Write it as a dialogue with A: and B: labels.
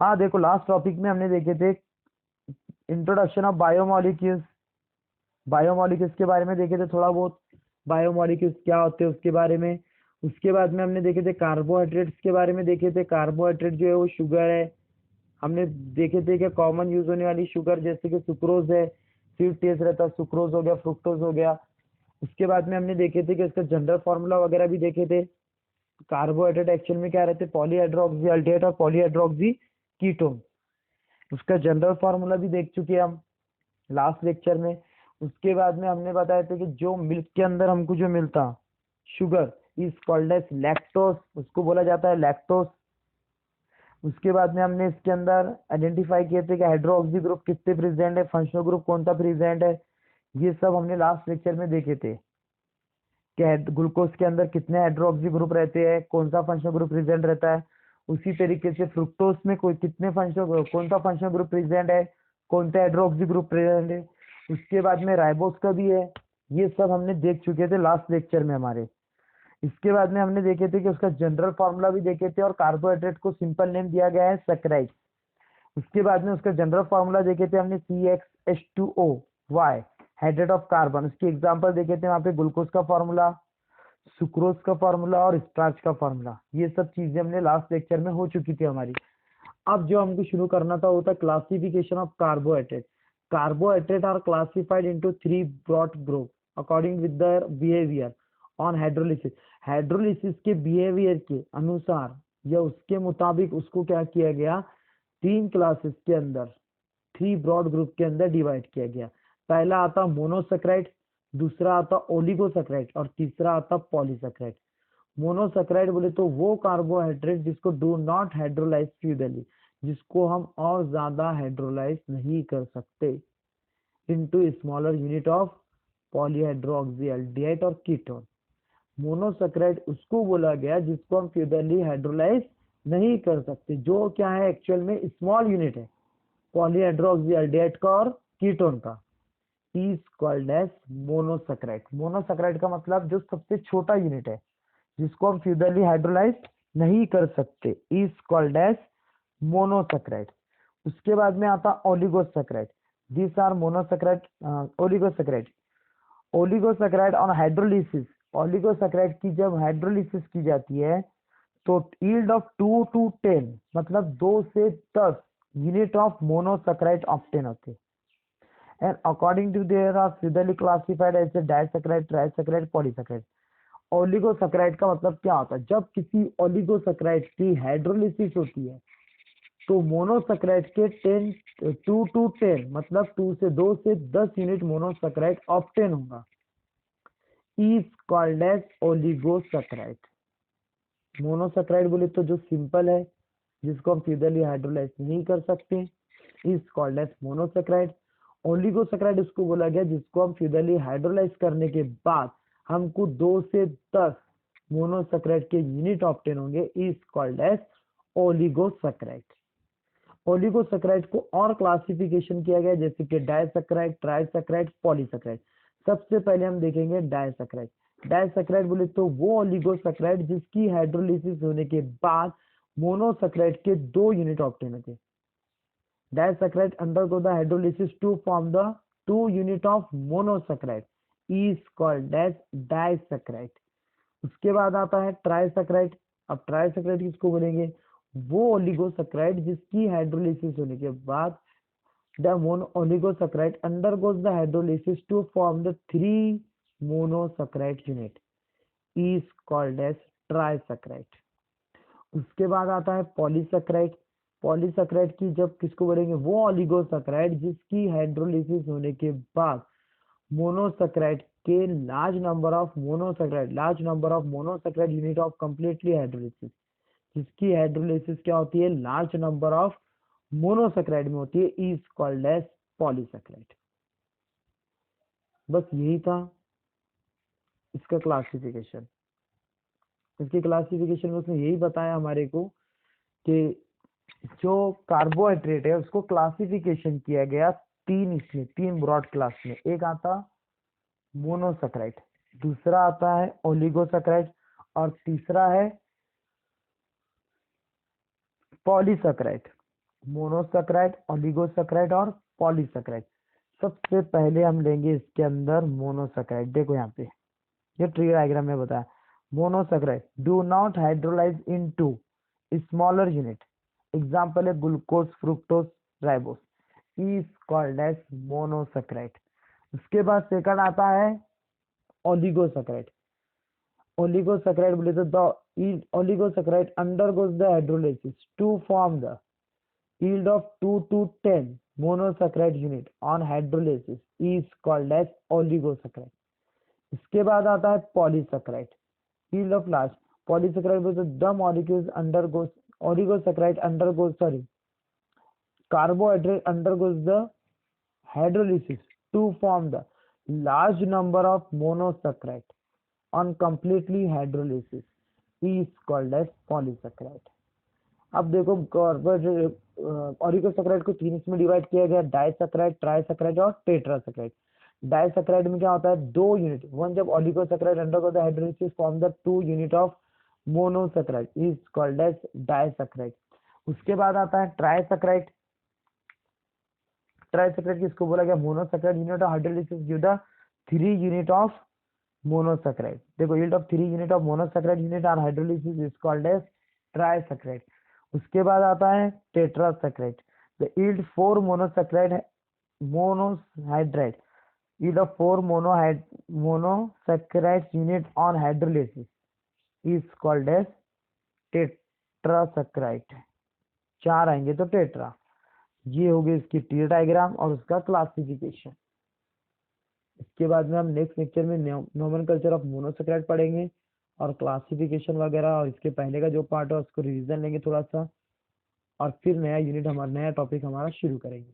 A: हाँ देखो, last topic में हमने देखे थे इंट्रोडक्शन ऑफ बायोमॉलिक्यूल्स। बायोमॉलिक्यूल्स के बारे में देखे थे थोड़ा बहुत, बायोमॉलिक्यूल्स क्या होते हैं उसके बारे में। उसके बाद में हमने देखे थे कार्बोहाइड्रेट्स के बारे में देखे थे। कार्बोहाइड्रेट जो है वो शुगर है। हमने देखे थे कि कॉमन यूज होने वाली शुगर जैसे कि सुक्रोज है, स्वीट टेस्ट रहता है, सुक्रोज हो गया, फ्रुक्टोज हो गया। उसके बाद में हमने देखे थे कि इसका जनरल फॉर्मूला वगैरह भी देखे थे। कार्बोहाइड्रेट एक्चुअल में क्या रहते हैं, पॉलीहाइड्रोक्सी अल्डेहाइड और पॉलीहाइड्रोक्सी कीटोन। उसका जनरल फॉर्मूला भी देख चुके हैं हम लास्ट लेक्चर में। उसके बाद में हमने बताया था कि जो मिल्क के अंदर हमको जो मिलता sugar is called as lactose, उसको बोला जाता है लैक्टोस। उसके बाद में हमने इसके अंदर आइडेंटिफाई किए थे कि हाइड्रोक्सी ग्रुप कितने प्रेजेंट है, फंक्शनल ग्रुप कौन सा प्रेजेंट है। ये सब हमने लास्ट लेक्चर में देखे थे कि ग्लूकोज के अंदर कितने हाइड्रोक्सी ग्रुप रहते हैं, कौन सा फंक्शनल ग्रुप प्रेजेंट रहता है। उसी तरीके से फ्रुक्टोज में कोई कितने फंक्शनल कौन सा फंक्शनल ग्रुप प्रेजेंट है, कौन सा हाइड्रोक्सी ग्रुप प्रेजेंट है। उसके बाद में राइबोस का भी है। ये सब हमने देख चुके थे लास्ट लेक्चर में हमारे। इसके बाद में हमने देखे थे कि उसका जनरल फॉर्मूला भी देखे थे और कार्बोहाइड्रेट को सिंपल नेम दिया गया है सैकराइड। उसके बाद में उसका जनरल फॉर्मूला देखे थे हमने CxH2O, हाइड्रेट ऑफ कार्बन। उसके एग्जांपल देखे थे वहां पे ग्लूकोज का फॉर्मूला, सुक्रोज का फॉर्मूला और स्टार्च का फॉर्मूला। ये सब चीजें हमने लास्ट लेक्चर में हो चुकी थी हमारी। अब जो हमको शुरू करना था वो था classification of carbohydrate. Carbohydrate are classified into 3 broad group according with their behaviour on hydrolysis. Hydrolysis के बिहेवियर के अनुसार या उसके मुताबिक उसको क्या किया गया, 3 क्लासेस के अंदर, 3 ब्रॉड ग्रुप के अंदर डिवाइड किया गया। पहला आता मोनोसेक्राइड, दूसरा आता ओलिगोसेक्राइड और तीसरा आता पॉलीसेक्राइड। मोनोसेक्राइड बोले तो वो कार्बोहाइड्रेट जिसको डू नॉट हाइड्रोलाइज फ्यूबली, जिसको हम और ज्यादा हाइड्रोलाइज नहीं कर सकते into smaller unit of polyhydroxy और कीटोन। मोनोसेक्राइड उसको बोला गया जिसको हम फ्यूबली हाइड्रोलाइज नहीं कर सकते, जो क्या है एक्चुअल में स्मॉल यूनिट है पॉलीहाइड्रोक्सी का और कीटोन का, is called as monosaccharide. Monosaccharide का मतलब जो सबसे छोटा यूनिट है जिसको हम फ्यूबली हाइड्रोलाइज नहीं कर सकते, इज कॉल्ड एज मोनोसेक्राइड। उसके बाद में आता oligosaccharide. This are monosaccharide, oligosaccharide. Oligosaccharide on hydrolysis, oligosaccharide की जब हाइड्रोलिसिस की जाती है तो यील्ड ऑफ 2 to 10, मतलब 2 से 10 यूनिट ऑफ मोनोसेक्राइड ऑब्टेन होते हैं। And according to there are further classified as disaccharide, trisaccharide, polysaccharide. Oligosaccharide का मतलब क्या होता है, जब किसी ओलिगोसेक्राइड की हाइड्रोलिसिस होती है तो मोनोसेक्राइड के 2 to 10 मतलब 2 से 10 यूनिट मोनोसेक्राइड ऑब्टेन होगा, is called as oligosaccharide. Monosaccharide बोले तो जो सिंपल है जिसको हम सीधे हाइड्रोलाइज नहीं कर सकते, is called as monosaccharide. Oligosaccharide उसको बोला गया जिसको हम फिदली हाइड्रोलाइज करने के बाद हमको 2 से 10 मोनोसेक्राइड के यूनिट ऑब्टेन होंगे, is called as oligosaccharide. Oligosaccharide को और क्लासिफिकेशन किया गया जैसे कि डाइसेक्राइड, ट्राइसेक्राइड, पॉलीसेक्राइड। सबसे पहले हम देखेंगे डाइसेक्राइड। डाइसेक्राइड बोले तो वो ओलिगोसेक्राइड जिसकी हाइड्रोलिसिस होने के बाद मोनोसेक्राइड के 2 यूनिट ऑब्टेन होते। Disaccharide undergo the hydrolysis to form the 2 unit of monosaccharide is called as disaccharide। उसके बाद आता है ट्राइसेक्राइड। अब ट्राइसेक्राइड किसको बोलेंगे, वो ओलिगोसेक्राइड जिसकी हाइड्रोलिसिस होने के बाद the oligosaccharides undergoes the hydrolysis to form the 3 monosaccharide unit is called as trisaccharide। उसके बाद आता है पॉलीसेक्राइड। पॉलीसेक्राइड की जब किसको बोलेंगे, वो ओलिगोसेक्राइड जिसकी हाइड्रोलिसिस होने के बाद मोनोसेक्राइड के large number of monosaccharide unit of completely hydrolysis, जिसकी हाइड्रोलिसिस क्या होती है, लार्ज नंबर ऑफ मोनोसेक्राइड में होती है, इज कॉल्ड एज पॉलीसेक्राइड। बस यही था इसका क्लासिफिकेशन। इसकी क्लासिफिकेशन में उसने यही बताया हमारे को कि जो कार्बोहाइड्रेट है उसको क्लासिफिकेशन किया गया 3, इसमें 3 ब्रॉड क्लास में। एक आता मोनोसेक्राइड, दूसरा आता है ओलिगोसेक्राइड और तीसरा है पॉलीसेक्राइड। मोनोसैकेराइड, ओलिगोसैकेराइड और पॉलीसैकेराइड। सबसे पहले हम लेंगे इसके अंदर मोनोसैकेराइड। देखो यहाँ पे ये ट्री डायग्राम में बताया, monosaccharide do not hydrolyse into smaller unit, example है glucose, fructose, ribose, is called as monosaccharide. उसके बाद सेकंड आता है ओलिगोसैकेराइड। ओलिगोसैकेराइड बोले तो the oligosaccharide undergoes the hydrolysis to form the yield of 2 to 10 monosaccharide unit on hydrolysis is called as oligosaccharide। इसके बाद आता है polysaccharide, yield of last polysaccharide बोले तो the molecules undergoes oligosacharide undergoes sorry carbohydrate undergoes the hydrolysis to form the large number of monosaccharide on completely hydrolysis is called as polysaccharide। अब देखो oligosaccharide को तीन इसमें डिवाइड किया गया, disaccharide, ट्राइसैकेराइड और टेट्रासैकेराइड। डाइसैकेराइड में क्या होता है, दो यूनिट, वन जब oligosaccharide undergo the hydrolysis form the two unit of monosaccharide is called as disaccharide. उसके बाद आता है ट्राइसैकेराइड। ट्राइसैकेराइड किसको बोला गया, monosaccharide unit of hydrolysis give the three unit of monosaccharide. देखो yield of 3 unit of monosaccharide unit on hydrolysis is called as trisaccharide। उसके बाद आता है टेट्रासैकेराइड। the yield 4 monosaccharide monohydrate yield of 4 monosaccharide unit on hydrolysis is called as टेट्रासैकेराइड। चार आएंगे तो tetra. ये हो गई इसकी टी डायग्राम और उसका क्लासिफिकेशन। इसके बाद में हम नेक्स्ट लेक्चर में नोमेनक्लेचर ऑफ मोनोसैकेराइड पढ़ेंगे और क्लासिफिकेशन वगैरह, और इसके पहले का जो पार्ट है उसको रिवीजन लेंगे थोड़ा सा, और फिर नया यूनिट हमारा, नया टॉपिक हमारा शुरू करेंगे।